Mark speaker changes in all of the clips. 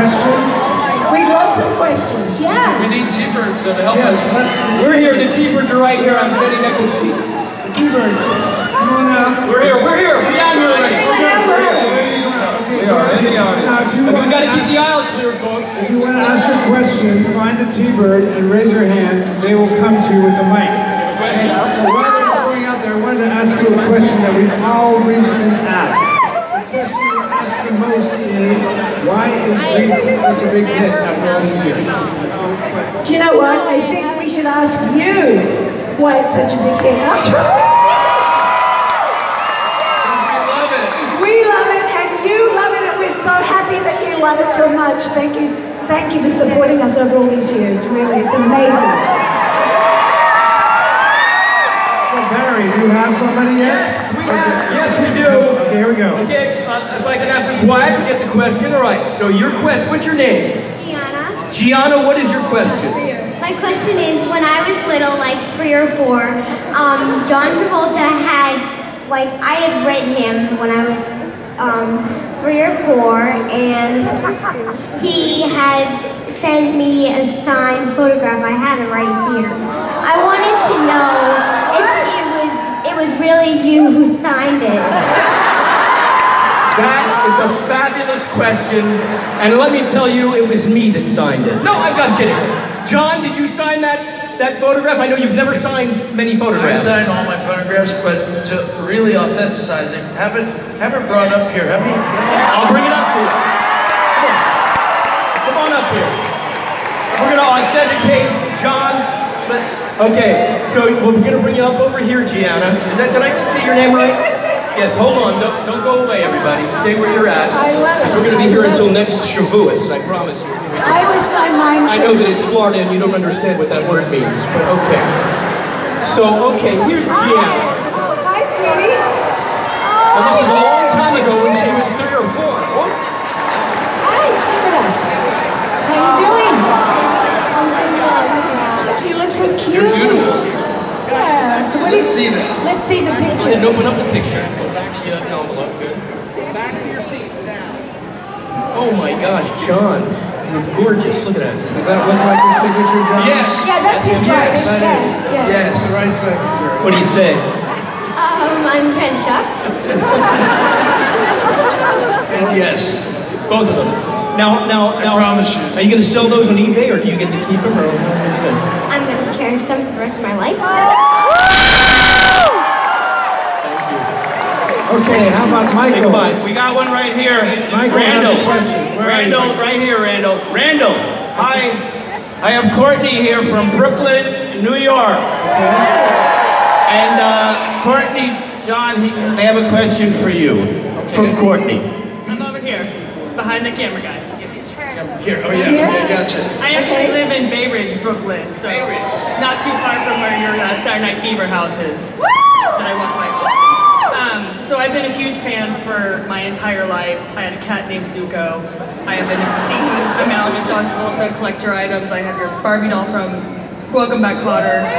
Speaker 1: questions?
Speaker 2: We'd love some questions, yeah.
Speaker 3: We need T-Birds to help us.
Speaker 4: We're here, the T-Birds are right here. I'm standing next to the
Speaker 1: T-Birds, come on out.
Speaker 4: We're here. We're down here already.
Speaker 3: We are in the audience.
Speaker 4: We've got to keep the aisle clear, folks.
Speaker 1: If you want to ask a question, find a T-Bird and raise your hand, and they will come to you with the mic. And while they're going out there, I wanted to ask you a question that we've always been asked. The question we're asked the most is, why is Grease such a big hit after all these years?
Speaker 2: Do you know what? I think we should ask you why it's such a big hit after all these years.
Speaker 3: Because we love it.
Speaker 2: We love it, and you love it, and we're so happy that you love it so much. Thank you for supporting us over all these years. Really, it's amazing.
Speaker 1: So Barry, do you have somebody yet?
Speaker 4: Yes, we do.
Speaker 1: Okay, here we go.
Speaker 4: Okay, if I can ask them quiet to get the question. All right, so your question, what's your name?
Speaker 5: Gianna.
Speaker 4: Gianna, what is your question?
Speaker 5: My question is, when I was little, like 3 or 4, John Travolta had, like, I had read him when I was 3 or 4, and he had sent me a signed photograph. I have it right here. I wanted to know if it was really you who signed it.
Speaker 4: That is a fabulous question, and let me tell you, it was me that signed it. No, I'm kidding. John, did you sign that photograph? I know you've never signed many photographs.
Speaker 3: I sign all my photographs, but to really authenticize it, have it brought up here.
Speaker 4: I'll bring it up to you. Come on up here. We're going to authenticate John's. Okay, so we're going to bring you up over here, Gianna. Did I say your name right? Yes, hold on. Don't go away, everybody. Stay where you're at.
Speaker 2: I love it.
Speaker 4: We're going to be here until next Shavuos, I promise you.
Speaker 2: I always sign mine.
Speaker 4: I know that it's Florida and you don't understand what that word means, but okay. So, okay, here's Gianna.
Speaker 2: Hi, sweetie.
Speaker 4: Now, this is a long time ago when she was 3 or 4. What?
Speaker 2: Hi, sit with us. How you doing? I'm doing well. She looks so cute.
Speaker 3: You're beautiful.
Speaker 2: Yeah. So
Speaker 3: Let's see that.
Speaker 2: Let's see the picture.
Speaker 4: And open up the picture.
Speaker 6: Back to your seats now.
Speaker 4: Oh my gosh, John. You're gorgeous. Look at that.
Speaker 1: Does that look like your signature, John?
Speaker 3: Yes.
Speaker 2: Yeah, that's his
Speaker 3: Yes.
Speaker 2: writing. Yes.
Speaker 1: It's the right signature.
Speaker 4: What do you say?
Speaker 5: I'm kind of shocked.
Speaker 3: And yes.
Speaker 4: Both of them. Now,
Speaker 3: I promise you.
Speaker 4: Are you going to sell those on eBay, or do you get to keep them, or what are you doing?
Speaker 5: I'm going to cherish them for the rest of my life.
Speaker 1: Okay, how about Michael?
Speaker 7: We got one right here.
Speaker 1: Michael
Speaker 7: Randall.
Speaker 1: has a question.
Speaker 7: Randall, right here, Randall. Randall, hi. I have Courtney here from Brooklyn, New York. And Courtney, John, they have a question for you. From Courtney.
Speaker 6: I'm over here, behind the camera guy.
Speaker 3: Here, oh yeah, okay, gotcha.
Speaker 6: I actually live in Bay Ridge, Brooklyn, so not too far from where your Saturday Night Fever house is. That I walk by. So I've been a huge fan for my entire life. I had a cat named Zuko. I have an obscene amount of John Travolta collector items. I have your Barbie doll from Welcome Back, Kotter. So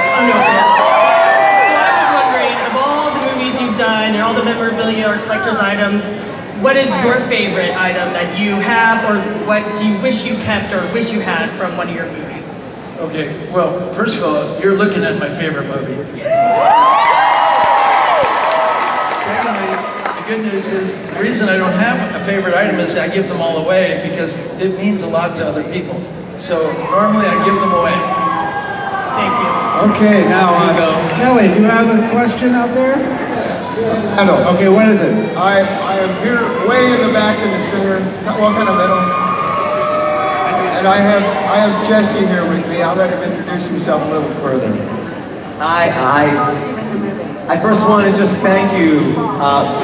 Speaker 6: I was wondering, of all the movies you've done and all the memorabilia or collector's items, what is your favorite item that you have, or what do you wish you kept or wish you had from one of your movies?
Speaker 3: Okay, well, first of all, you're looking at my favorite movie. Secondly, the good news is, the reason I don't have a favorite item is I give them all away because it means a lot to other people. So normally I give them away.
Speaker 6: Thank you.
Speaker 1: Okay, now, Kelly, do you have a question out there?
Speaker 8: Hello.
Speaker 1: Okay, what is it?
Speaker 8: I am here way in the back in the center, well, kind of middle. And I have Jesse here with me. I'll let him introduce himself a little further.
Speaker 9: I first want to just thank you,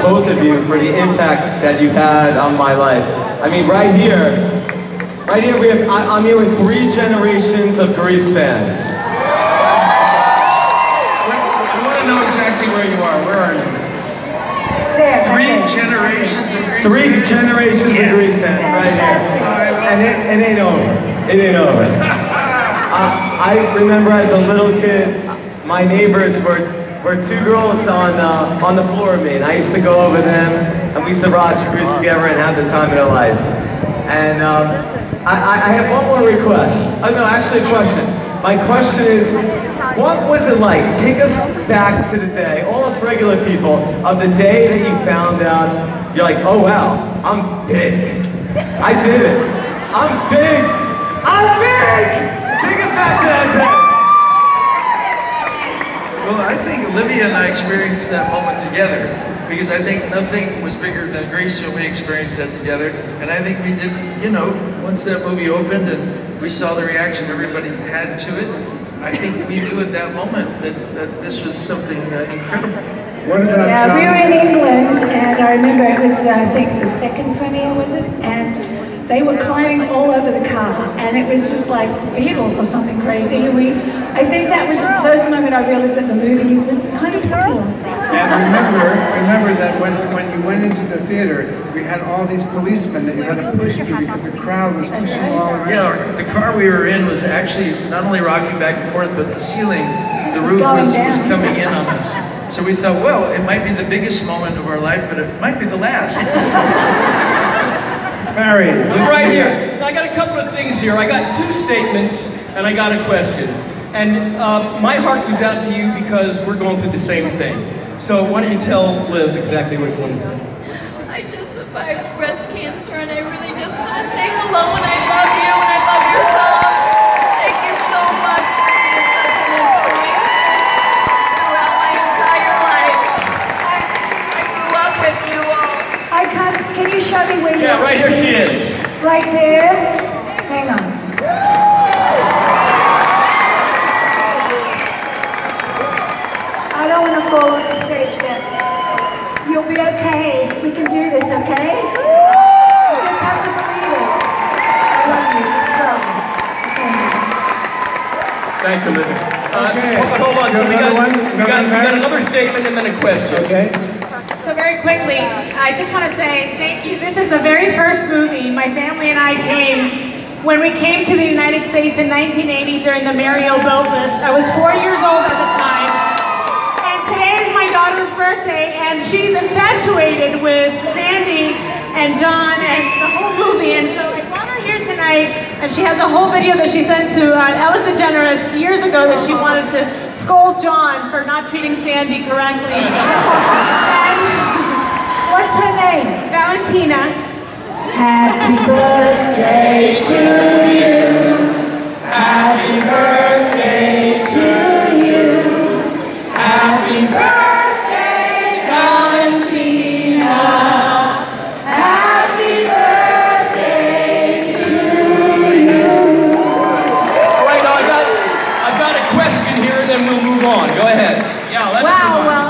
Speaker 9: both of you, for the impact that you've had on my life. I mean, right here, I'm here with 3 generations of Grease fans.
Speaker 3: I want to know exactly where you are. Where are you?
Speaker 2: There.
Speaker 3: 3 generations of Grease
Speaker 9: 3 generations of Grease fans, right here. And it ain't over. It ain't over. I remember as a little kid, my neighbors were 2 girls on the floor with me, and I used to go over them, and we used to watch Grease together and have the time of their life. And I have one more request. Oh no, actually a question. My question is, what was it like? Take us back to the day, all us regular people, of the day that you found out, you're like, oh wow, I'm big. I did it. I'm big. I'm big! Take us back to that day.
Speaker 3: Well, I think Olivia and I experienced that moment together, because I think nothing was bigger than Grease when we experienced that together. And I think we did, you know, once that movie opened and we saw the reaction everybody had to it, I think we knew at that moment that this was something incredible.
Speaker 1: What about
Speaker 2: Yeah, we were in England, and I remember it was, I think, the second premiere, was it? And they were climbing all over the car, and it was just like Beatles or something crazy. I think that was the first moment I realized that the movie was kind of popular.
Speaker 1: And remember that when you went into the theater, we had all these policemen that you had to push through because the crowd was pushing all around.
Speaker 3: Yeah, the car we were in was actually not only rocking back and forth, but the ceiling, the roof was coming in on us. So we thought, well, it might be the biggest moment of our life, but it might be the last.
Speaker 1: Barry.
Speaker 4: I'm right here. I got a couple of things here. I got 2 statements, and I got a question. And my heart goes out to you because we're going through the same thing. So why don't you tell Liv exactly what you want to say?
Speaker 10: I just survived breast cancer, and I really just want to say hello, and I love you, and I love your songs. Thank you so much for being such an inspiration throughout my entire life. I grew up with you all.
Speaker 2: I can't, can you show me where you are?
Speaker 4: Yeah, right here she is.
Speaker 2: Right there. Hang on. I don't want to fall off the stage yet. You'll be okay. We can do this, okay? You just have to believe it. I love you. You're strong.
Speaker 4: Thank you, Liv.
Speaker 1: Okay.
Speaker 4: Hold on. So we got another statement and then a question.
Speaker 1: Okay.
Speaker 11: So very quickly, I just want to say thank you. This is the very first movie my family and I came when we came to the United States in 1980 during the Mariel boat lift. I was 4 years old at the time. And today is my daughter's birthday, and she's infatuated with Sandy and John and the whole movie. And so I brought her here tonight, and she has a whole video that she sent to Ellen DeGeneres years ago that she wanted to scold John for not treating Sandy correctly. And
Speaker 2: what's her name?
Speaker 11: Valentina.
Speaker 2: Happy birthday to you. Happy birthday to you. Happy birthday, Valentina. Happy birthday to you.
Speaker 4: All right, now I've got a question here, and then we'll move on. Go ahead. Yeah, let's move on.
Speaker 12: Well,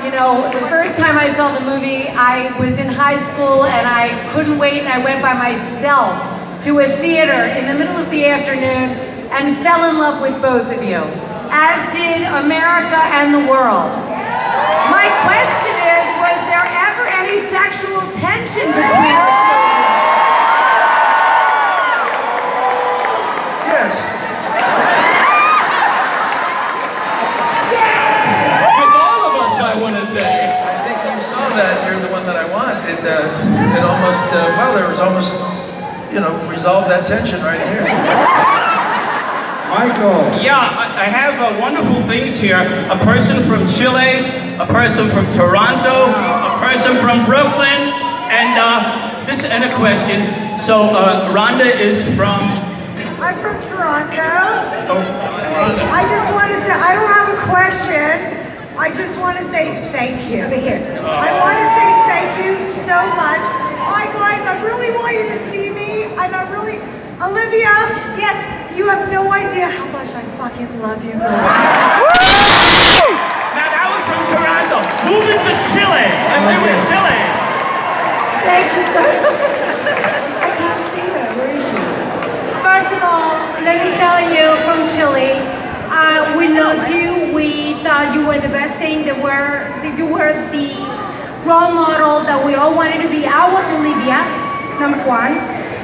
Speaker 12: you know, the first time I saw the movie, I was in high school, and I couldn't wait, and I went by myself to a theater in the middle of the afternoon and fell in love with both of you, as did America and the world. My question is, was there ever any sexual tension between the two of you?
Speaker 3: Yes.
Speaker 4: With all of us, I want to say.
Speaker 3: I think you saw that. You're the one that I want. It almost, well, there was almost, you know, resolved that tension right here.
Speaker 1: Michael.
Speaker 7: Yeah, I have wonderful things here. A person from Chile, a person from Toronto, a person from Brooklyn, and a question. So Rhonda is from.
Speaker 13: I'm from Toronto.
Speaker 3: Oh, Rhonda.
Speaker 13: I just want to say, I don't have a question. I just want to say thank you.
Speaker 2: Over here.
Speaker 13: I want to say thank you so much. Hi guys, I really want you to see me, and I really, Olivia, yes, you have no idea how much I fucking love you guys.
Speaker 7: Now that was from Toronto. Moving to Chile. Let's see where Chile.
Speaker 2: Thank you so much. I can't see her. Where is she?
Speaker 14: First of all, let me tell you from Chile, we loved you. We thought you were the best thing. You were the role model that we all wanted to be. I was Olivia, #1,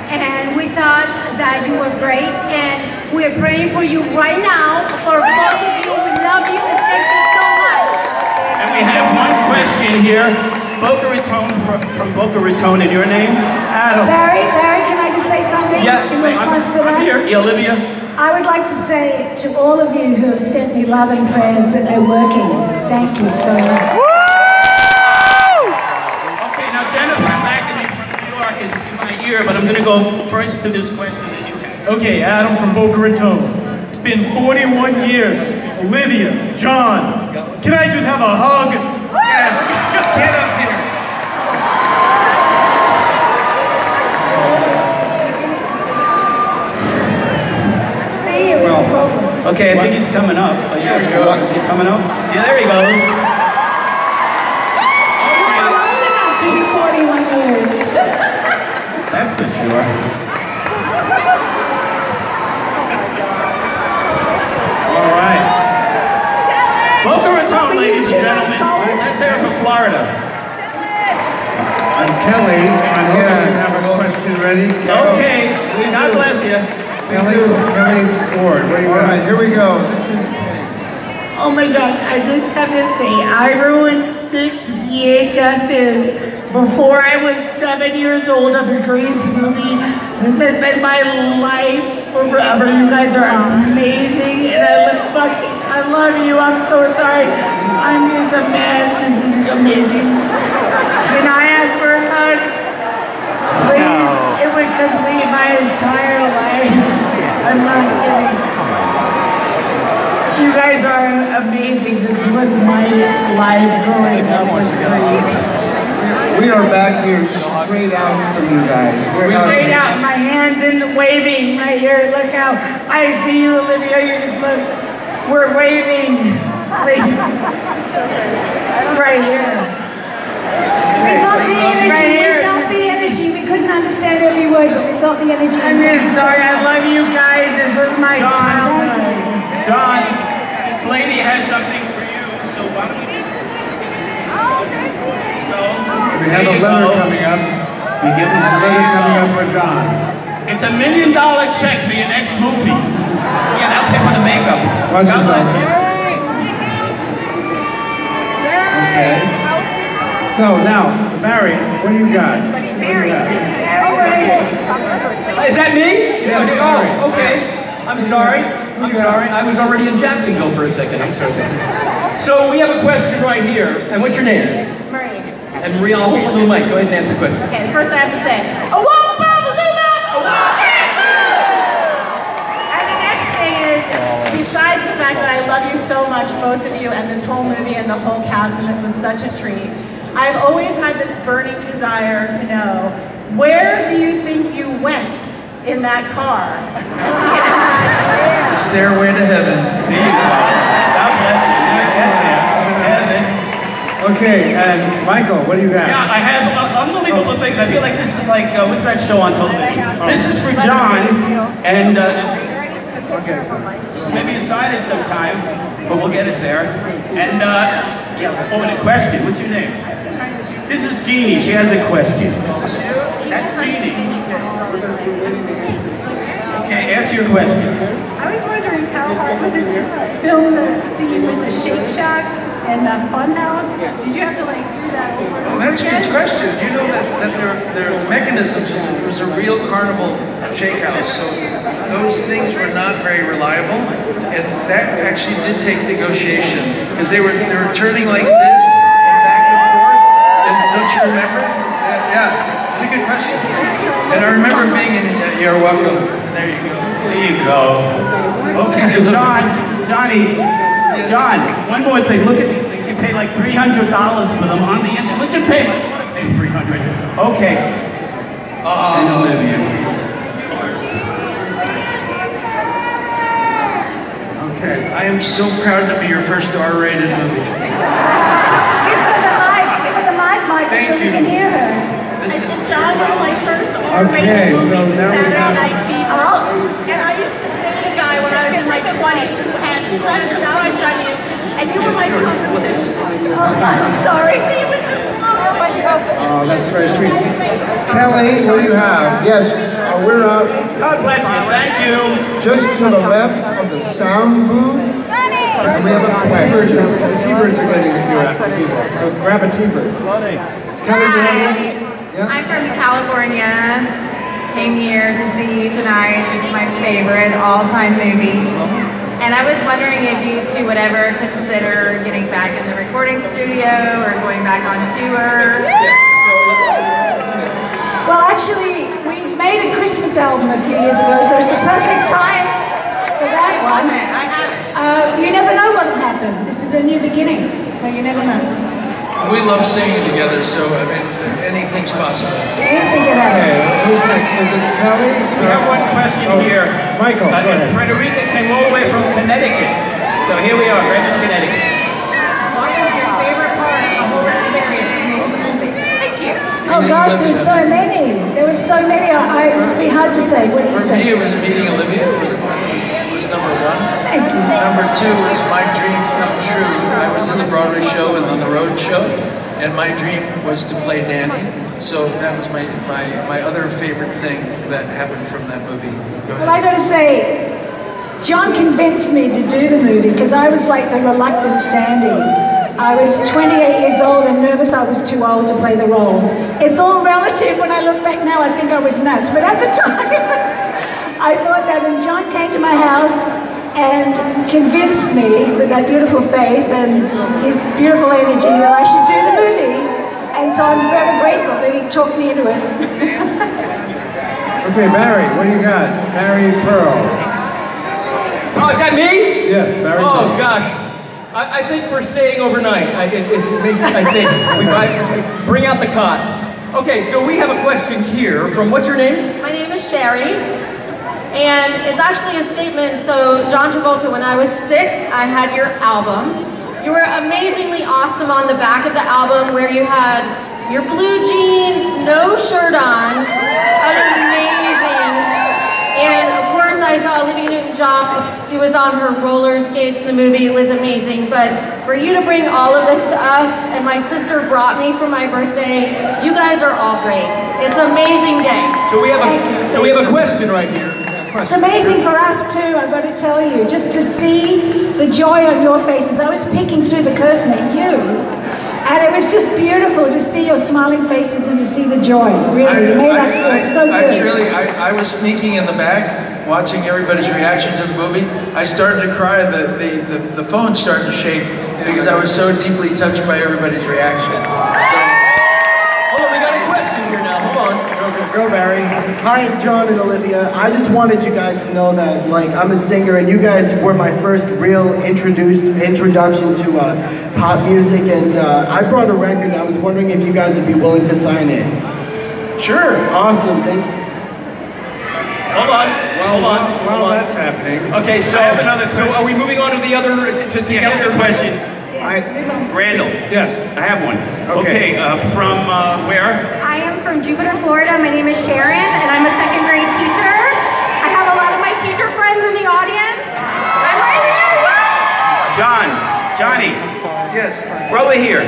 Speaker 14: and we thought that you were great, and we're praying for you right now. For both of you, we love you, and thank you so much.
Speaker 7: And we have one question here. Boca Raton from Boca Raton, and your name?
Speaker 2: Barry, can I just say something? in response to that?
Speaker 7: I'm here. Yeah, Olivia.
Speaker 2: I would like to say to all of you who have sent me love and prayers that they're working. Thank you so much.
Speaker 7: Okay, now Jennifer McAdoo from New York is in my ear, but I'm going to go first to this question that you have.
Speaker 15: Okay, Adam from Boca Raton. It's been 41 years. Olivia, John, can I just have a hug?
Speaker 3: Yes, get up here.
Speaker 7: Okay, I think he's coming up. Oh, yeah, is he coming up? Yeah, there he goes.
Speaker 2: I'm old enough to be 41 years.
Speaker 7: That's for sure. All right. Boca Raton, ladies and gentlemen. That's there from Florida.
Speaker 1: I'm Kelly. I'm here to have a question ready.
Speaker 7: Okay, God bless you.
Speaker 1: Kelly Ward, what do you got?
Speaker 8: All right, here we go. This is
Speaker 16: Oh my God, I just have to say, I ruined 6 VHSs before I was 7 years old of a Grease movie. This has been my life for forever. You guys are amazing, and I love you. I'm so sorry. I'm just a mess. This is amazing. Can I ask for a hug? Please, it would complete my entire life. I'm not kidding. You guys are amazing. This was my life growing up with Grease.
Speaker 8: We are back here straight out from you guys.
Speaker 16: Straight out, my hands in waving right here. Look out. I see you, Olivia. You just look. We're waving. Right here.
Speaker 2: We got the energy.
Speaker 16: Right here.
Speaker 2: We felt the energy. We couldn't understand every word, but we felt the energy.
Speaker 16: I'm just sorry. I love you guys. This was my childhood.
Speaker 7: John, this lady has something for you, so why don't we just...
Speaker 1: We have a letter coming up.
Speaker 7: We give him a
Speaker 1: letter coming up for John.
Speaker 7: It's $1 million check for your next movie. Yeah, that'll pay for the makeup. God bless you.
Speaker 1: Okay. So now, Barry, what do you got?
Speaker 4: Is that me?
Speaker 1: Yeah,
Speaker 4: Okay,
Speaker 1: Barry.
Speaker 4: oh, okay. I'm sorry. I'm sorry. I was already in Jacksonville for a second. I'm sorry. So we have a question right here. And what's your name?
Speaker 11: Marie.
Speaker 4: And Maria, I'll hold on to the mic. Go ahead and ask the question.
Speaker 11: Okay, first I have to say, and the next thing is, besides the fact that I love you so much, both of you, and this whole movie and the whole cast, and this was such a treat, I've always had this burning desire to know, where do you think you went in that car?
Speaker 3: The stairway to heaven.
Speaker 7: There you go. God bless you. Heaven.
Speaker 1: Okay, and Michael, what do you got?
Speaker 7: Yeah, I have unbelievable things. I feel like this is like, what's that show on television? This is for John, and
Speaker 1: okay.
Speaker 7: maybe a sign-in sometime, but we'll get it there. And, yeah, oh, and a question. What's your name? This is Jeannie. She has a question. That's Jeannie. Okay, ask your question.
Speaker 11: I was wondering how hard was it to film the scene with the Shake Shack and the Fun House? Did you have to like do that over and over
Speaker 3: That's a
Speaker 11: again?
Speaker 3: good question. You know that their mechanisms, it was a real carnival shake house, so those things were not very reliable, and that actually did take negotiation, because they were turning like this and back and forth, and don't you remember? Yeah, it's a good question. And I remember being in, you're welcome, and there you go.
Speaker 7: There you go. Okay, John, one more thing. Look at these things. You paid like $300 for them on the internet. What you pay? I paid $300. Okay. And Olivia.
Speaker 3: Okay. I am so proud to be your first R-rated movie.
Speaker 2: Give her the mic, Michael, so we can hear her.
Speaker 11: John was my first R-rated
Speaker 1: Okay,
Speaker 11: movie,
Speaker 1: so now we
Speaker 11: Saturday
Speaker 1: have...
Speaker 11: Night Fever. And I used to date a guy when I was in my 20s who had such a crush on you, and you were my competition. Oh, I'm sorry. He was in love with you.
Speaker 1: Oh, that's very sweet. Kelly, what do you have?
Speaker 8: Yes, we're
Speaker 7: God bless you. Thank you.
Speaker 8: just to the left of the sound booth. And we have a question.
Speaker 1: The T-Birds are getting the people. So grab a T-Bird. Kelly, do you have one?
Speaker 17: I'm from California, came here to see tonight. This is my favorite all-time movie. And I was wondering if you two would ever consider getting back in the recording studio or going back on tour.
Speaker 2: Well, actually, we made a Christmas album a few years ago, so it's the perfect time for that one.
Speaker 17: I have it.
Speaker 2: You never know what will happen. This is a new beginning, so you never know.
Speaker 3: We love singing together, so I mean, anything's possible.
Speaker 2: Anything can happen.
Speaker 1: Okay, who's next? Is it Kelly?
Speaker 7: We have one question here.
Speaker 1: Michael, go ahead.
Speaker 7: Frederica came all the way from Connecticut. So here we are, Greenwich, Connecticut.
Speaker 17: What was your favorite part of the whole experience of making the movie? Thank you.
Speaker 2: Oh gosh, there's so many. There were so many. It must be hard to say. What do you
Speaker 3: For
Speaker 2: say?
Speaker 3: me, it was meeting Olivia. Was number one.
Speaker 2: Thank you.
Speaker 3: Number two was my dream come true. I was in the Broadway show and on the road show, and my dream was to play Danny. So that was my other favorite thing that happened from that movie. Go ahead.
Speaker 2: Well, I got to say, John convinced me to do the movie because I was like the reluctant Sandy. I was 28 years old and nervous I was too old to play the role. It's all relative. When I look back now, I think I was nuts. But at the time, I thought that, and John came to my house and convinced me with that beautiful face and his beautiful energy that I should do the movie. And so I'm forever grateful that he talked me into it.
Speaker 1: Okay, Barry, what do you got? Barry Pearl.
Speaker 4: Oh, is that me?
Speaker 1: Yes, Barry
Speaker 4: Oh,
Speaker 1: Pearl.
Speaker 4: gosh. I think we're staying overnight. I think we might bring out the cots. Okay, so we have a question here from, what's your name?
Speaker 18: My name is Sherry, and it's actually a statement. So, John Travolta, when I was 6, I had your album. You were amazingly awesome on the back of the album where you had your blue jeans, no shirt on, amazing. And of course I saw Olivia Newton-John, it was on her roller skates in the movie, it was amazing. But for you to bring all of this to us, and my sister brought me for my birthday, you guys are all great. It's an amazing day.
Speaker 4: So we have a question right here.
Speaker 2: It's amazing for us too, I've got to tell you, just to see the joy on your faces. I was peeking through the curtain at you, and it was just beautiful to see your smiling faces and to see the joy. Really, it made us feel so good.
Speaker 3: I was sneaking in the back, watching everybody's reaction to the movie. I started to cry, the phone started to shake because I was so deeply touched by everybody's reaction.
Speaker 4: Hold on, we got a question here now, hold on.
Speaker 19: Go, Barry. Hi, John and Olivia. I just wanted you guys to know that, like, I'm a singer, and you guys were my first real introduction to pop music, and I brought a record, and I was wondering if you guys would be willing to sign it.
Speaker 3: Sure.
Speaker 19: Awesome. Thank you.
Speaker 4: Hold on.
Speaker 1: While that's happening.
Speaker 4: Okay, so,
Speaker 7: I have another question.
Speaker 4: So are we moving on to the other, to the
Speaker 7: Here's
Speaker 4: other
Speaker 7: a question. Randall.
Speaker 1: Yes.
Speaker 7: I have one. Okay, from where?
Speaker 11: I am from Jupiter, Florida. My name is Sharon, and I'm a second grade teacher. I have a lot of my teacher friends in the audience. I'm right here.
Speaker 7: Johnny.
Speaker 3: Yes.
Speaker 7: We're over here.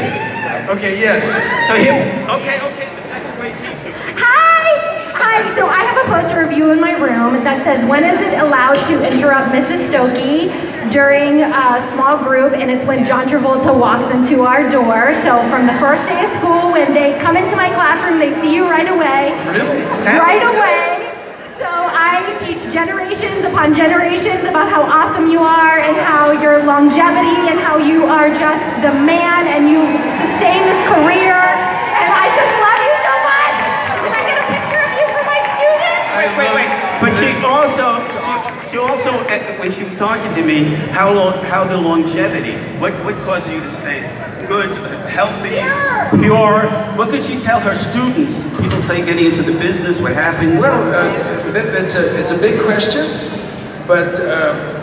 Speaker 3: Okay, yes.
Speaker 7: So here, okay, the second grade teacher.
Speaker 11: Hi, so I have a poster of you in my room that says, when is it allowed to interrupt Mrs. Stokey during a small group? And it's when John Travolta walks into our door. So from the first day of school, when they come into my classroom, they see you right away.
Speaker 3: Really?
Speaker 11: Right away. So I teach generations upon generations about how awesome you are and how your longevity and how you are just the man and you sustain this career. And I just love you so much. Can I get a picture of you for my students?
Speaker 7: Wait. But she also, when she was talking to me, how the longevity, what caused you to stay good, healthy, pure? What could she tell her students? People say getting into the business, what happens?
Speaker 3: Well, it's a big question, but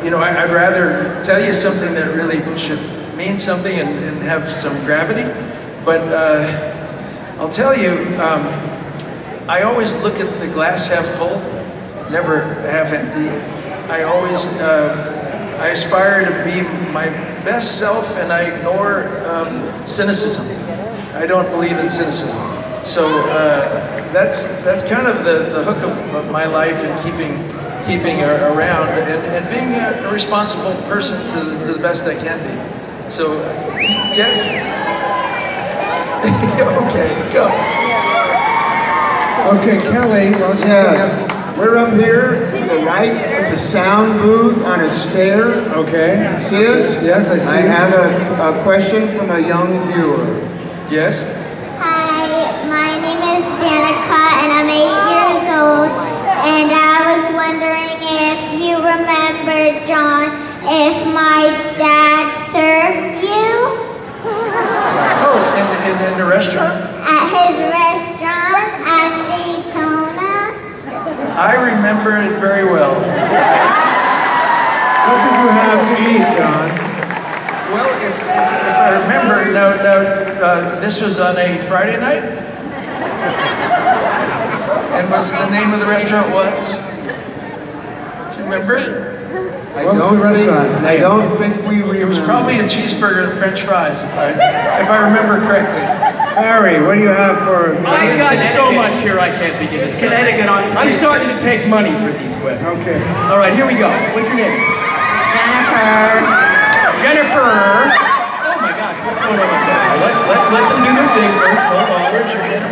Speaker 3: you know, I'd rather tell you something that really should mean something and have some gravity. But I'll tell you, I always look at the glass half full, never half empty. I aspire to be my best self, and I ignore cynicism. I don't believe in cynicism. So that's kind of the hook of my life and keeping around and being a responsible person to the best I can be. So yes. Okay, go.
Speaker 1: Okay, Kelly. Well,
Speaker 8: yes. We're up here to the right of the sound booth on a stair.
Speaker 1: Okay.
Speaker 8: See us?
Speaker 1: Yes, I see.
Speaker 8: I have a question from a young viewer.
Speaker 3: Yes?
Speaker 5: Hi, my name is Danica and I'm 8 years old. And I was wondering if you remember, John, if my dad served you?
Speaker 3: Oh, in the restaurant?
Speaker 5: At his restaurant at Daytona?
Speaker 3: I remember it very well.
Speaker 1: What did you have to eat, John?
Speaker 3: Well, if I remember, now, this was on a Friday night? And what's the name of the restaurant was? Do you remember?
Speaker 8: I don't think we remember.
Speaker 3: It was probably a cheeseburger and French fries, if I remember correctly.
Speaker 1: Barry, what do you have for...
Speaker 4: I got so much here I can't begin.
Speaker 9: It's Connecticut on stage.
Speaker 4: I'm starting to take money for these questions.
Speaker 1: Okay.
Speaker 4: All right, here we go. What's your name?
Speaker 14: Jennifer.
Speaker 4: Jennifer. Oh my gosh, what's going on with that? Let's let them do their thing first. Hold on. Where's your name?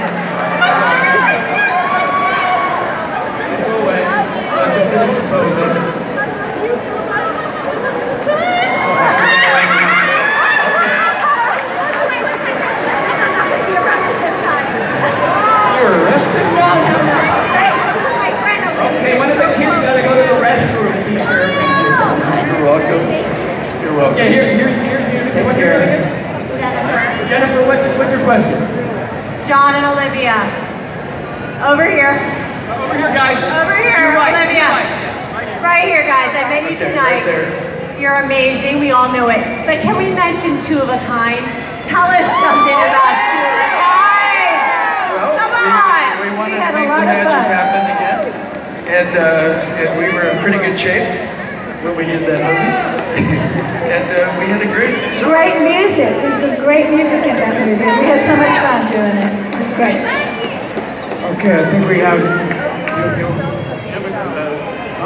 Speaker 4: Go away. Let them finish posing.
Speaker 3: Arrested?
Speaker 9: Okay, one of the kids gotta go to the restroom, teacher.
Speaker 3: You're welcome. You're welcome.
Speaker 4: Okay, here's what's your name again? Jennifer, what's your question?
Speaker 14: John and Olivia. Over here.
Speaker 4: Over here, guys.
Speaker 14: Over here, Olivia. Right here, guys. I met you tonight. You're amazing. We all know it. But can we mention two of a kind? Tell us something about two of a kind.
Speaker 3: We wanted to make the magic happen again, and we were in pretty good shape when we did that movie, and we had a great
Speaker 2: music. There's been great music in that movie. We had so much fun doing it. It was great.
Speaker 1: Okay, I think we have...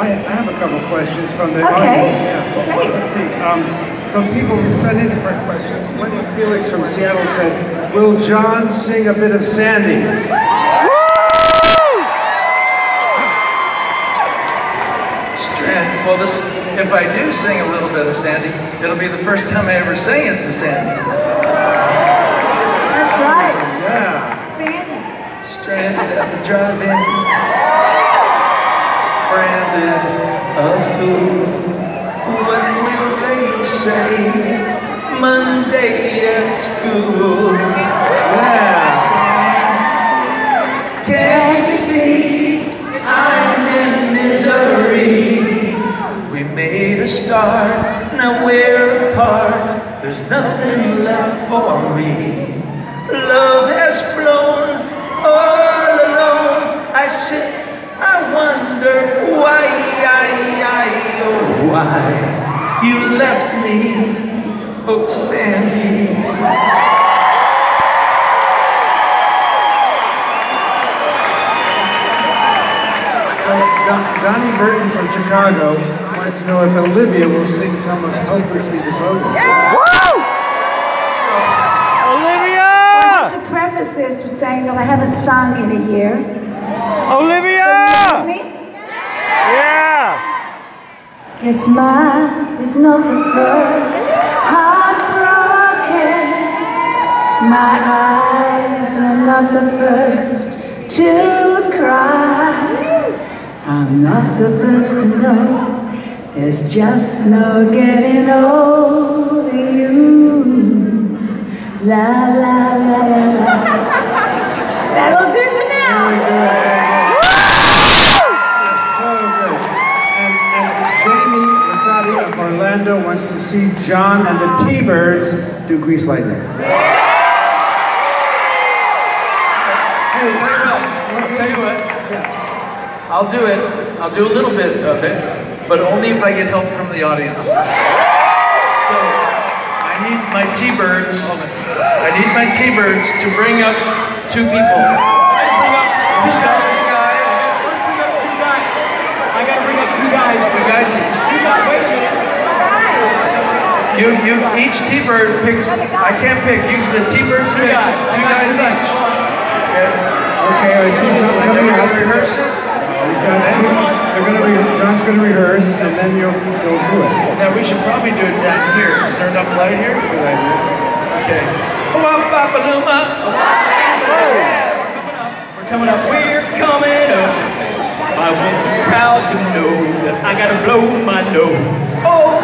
Speaker 1: I have a couple questions from the audience. Yeah. Let's see. Some people sent in questions. Wendy Felix from Seattle said, will John sing a bit of Sandy?
Speaker 3: Well, if I do sing a little bit of Sandy, it'll be the first time I ever sang it to Sandy.
Speaker 2: That's right.
Speaker 1: Yeah.
Speaker 2: Sandy.
Speaker 3: Stranded at the drive-in, branded a fool. What will they say Monday at school?
Speaker 1: Yeah.
Speaker 3: Can't you see I'm in misery? We made a start, now we're apart. There's nothing left for me. Love has flown all alone. I sit, I wonder why, oh why you left me, oh Sandy.
Speaker 1: Donnie Burton from Chicago wants to know if Olivia will sing some of Hopelessly Devoted.
Speaker 2: Yeah.
Speaker 1: Woo!
Speaker 2: Olivia! I have to preface this with saying that I haven't sung in a year.
Speaker 20: Olivia!
Speaker 2: So you me?
Speaker 20: Yeah!
Speaker 2: Guess mine is not the first heartbroken. My eyes are not the first to cry. I'm not the first to know. There's just no getting over you. La la la la la. That'll do for now.
Speaker 1: Jamie Rosati of Orlando wants to see John and the T-Birds do Grease Lightning.
Speaker 3: Hey, I'll tell you what. I'll do it. I'll do a little bit of it, but only if I get help from the audience. So I need my T-Birds. I need my T-Birds to bring up two people.
Speaker 4: Two guys. I gotta bring up two guys.
Speaker 3: Two guys each.
Speaker 4: Wait a minute.
Speaker 3: You each T-Bird picks. I can't pick. The T-Birds pick two guys each. Okay.
Speaker 1: Okay, I see something coming up.
Speaker 3: Rehearse it.
Speaker 1: John's going to rehearse, and then you'll do it.
Speaker 3: Now we should probably do it down here. Is there enough light here?
Speaker 1: Good idea.
Speaker 3: Okay. Wah-ba-ba-luma.
Speaker 4: We're coming up. We're coming up. I want the crowd to know that I gotta blow my nose. Oh!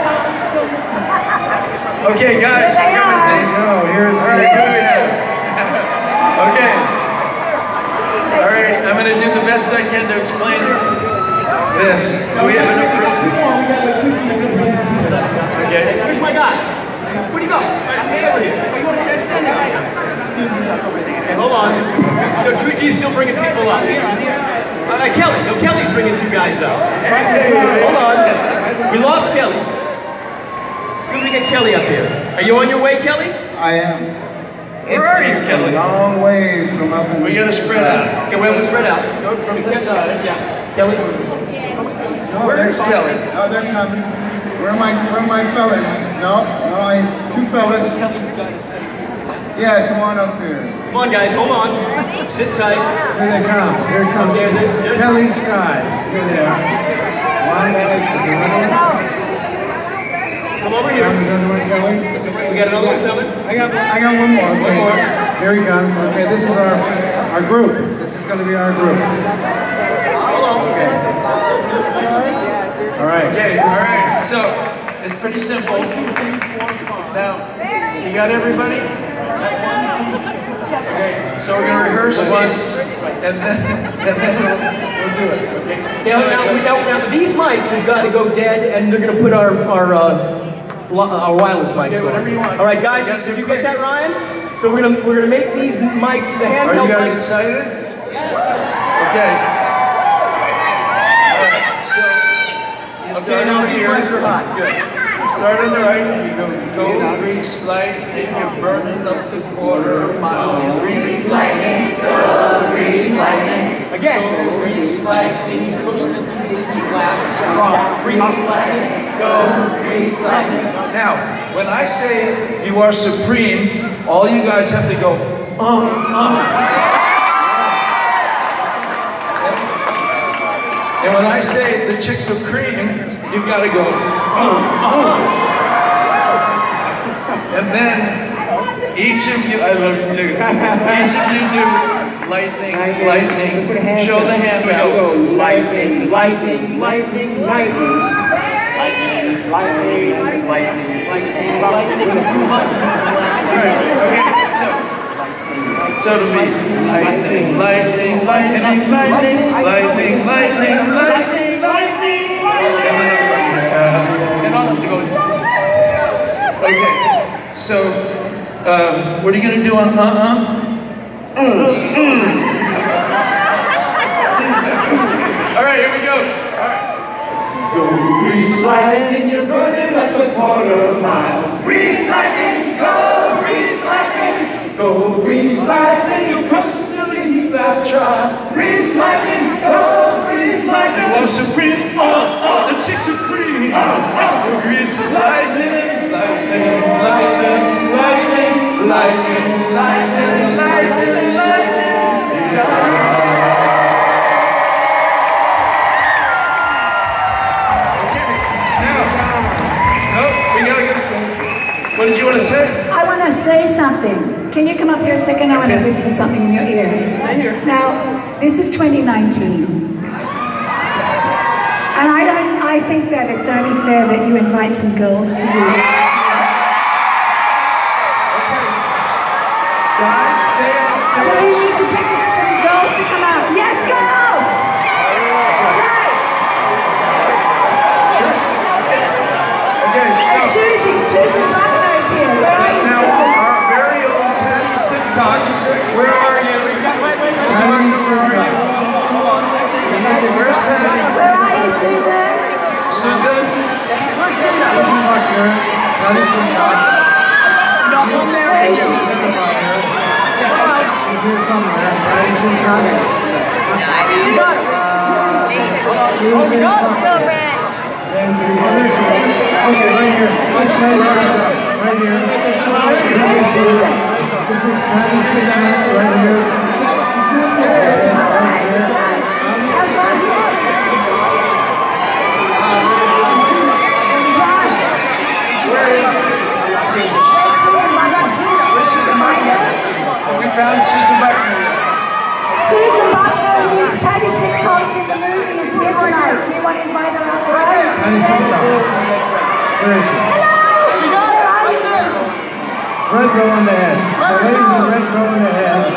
Speaker 3: Okay, guys.
Speaker 1: There you go. Here's
Speaker 3: All right, who do we have? Okay. All right, I'm going to do the best I can to explain this. Do we have enough room? Okay.
Speaker 4: Here's my guy. Where'd he go? Over here. Oh, you want to stand there? Okay, hold on. So Tucci's still bringing people up. Kelly. No, Kelly's bringing two guys up. Hold on. We lost Kelly. As soon as we get Kelly up here. Are you on your way, Kelly?
Speaker 8: I am.
Speaker 4: Where are you, Kelly?
Speaker 8: A long way from up in
Speaker 3: We got to spread out.
Speaker 4: Okay, we have to spread out.
Speaker 3: Go from this side.
Speaker 4: Yeah. Kelly?
Speaker 3: Where is Kelly?
Speaker 8: Oh, they're coming. Where are my fellas? No, two fellas. Yeah, come on up here.
Speaker 4: Come on, guys, hold on. Sit tight.
Speaker 1: Here they come. Here comes Kelly's guys. Here they are. One, is there another one?
Speaker 4: Come over here.
Speaker 1: Found another one, Kelly?
Speaker 4: We got another one coming?
Speaker 8: I got one more.
Speaker 1: Okay. Here he comes. Okay, this is our group. This is going to be our group.
Speaker 4: Hold on.
Speaker 1: Okay. All right.
Speaker 3: Okay, all right. So, it's pretty simple. Now, you got everybody? Okay, so we're going to rehearse once, and then we'll do it. Okay?
Speaker 4: Now, these mics have got to go dead, and they're going to put our wireless mics
Speaker 3: Okay, whatever you want.
Speaker 4: All right, guys, did you get that, Ryan? So we're gonna make these mics the handheld.
Speaker 3: Are you guys
Speaker 4: mics.
Speaker 3: excited? Okay. All right. So you start
Speaker 4: now
Speaker 3: over
Speaker 4: these
Speaker 3: here.
Speaker 4: mics are hot. Good.
Speaker 3: You start on the right, and you go grease lightning. You're burning up the quarter mile. Grease lightning. Go grease lightning.
Speaker 4: Again.
Speaker 3: Go grease lightning. You coast into the lap. Grease lightning. Go grease lightning. Now, when I say you are supreme, all you guys have to go, And when I say the chicks are cream, you've got to go, And then each of you, I love you too. Each of you do lightning, lightning. Show the hand. We go lightning, lightning, lightning, lightning. Lightning, lightning, lightning, lightning, okay, so to me, lightning, lightning, lightning, lightning, lightning, lightning, lightning, lightning. Okay, so what are you gonna do on All right, here we go. All right. Go grease lightning, you're burning up a quarter mile. Grease lightning, go grease lightning. Go grease lightning, you're crossing the leaf that try. Grease lightning, go grease lightning. You are supreme, the chicks are cream. Go grease lightning, lightning, lightning, lightning, lightning, lightning, lightning, lightning. What did you want to say?
Speaker 2: I want to say something. Can you come up here a second? I want to whisper something in your ear. Now, this is 2019. And I think that it's only fair that you invite some girls to do this.
Speaker 3: Okay. Guys, stay on stage.
Speaker 2: So you need to pick some girls to come out. Yes, girls!
Speaker 3: Okay, so
Speaker 2: Susan Wagner's here. Where are you?
Speaker 3: Now, our very own Patty Simcox, where are you? Patty Simcox. Where's Patty?
Speaker 2: Where are you, Susan?
Speaker 3: Susan?
Speaker 1: Patty Simcox.
Speaker 2: Where is she?
Speaker 1: She's here somewhere. Patty Simcox. Susan Buckner. And there she is. Okay, right here. Let's right here.
Speaker 2: Where's Susan?
Speaker 1: This is Patty Simcox right here.
Speaker 2: Louie is here tonight. We want to invite her out. Where are you,
Speaker 1: Where is she? Where are you?
Speaker 2: Susan?
Speaker 1: Red bow on the head. The lady with the red bow on the head.